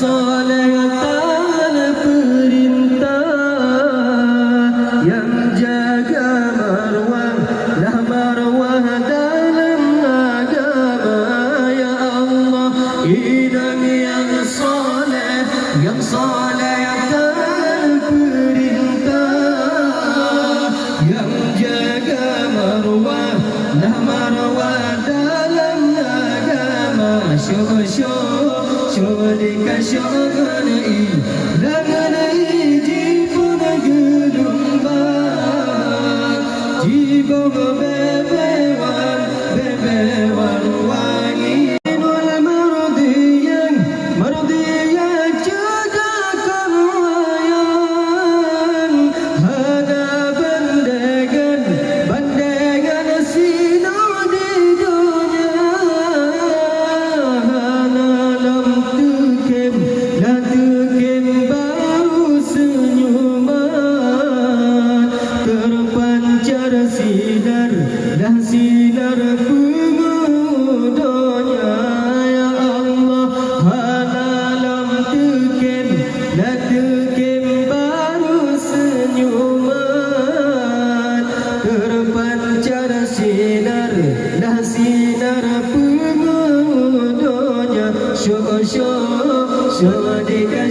kesolehatan perintah, yang jaga marwah dah marwah dalam agama. Ya Allah, hidang yang soleh akan perintah, yang jaga marwah dah marwah dalam agama. Syurga syurgai langanai jibun gelumbang, jibun bebewan wangi. Nul mardiyan jagakan wayang, hada bandengan sino di dunia. Tukem baru senyuman, terpancar sinar dan sinar pemudanya. Ya Allah, halalam tukem baru senyuman, terpancar sinar dan sinar pemudanya. Syurga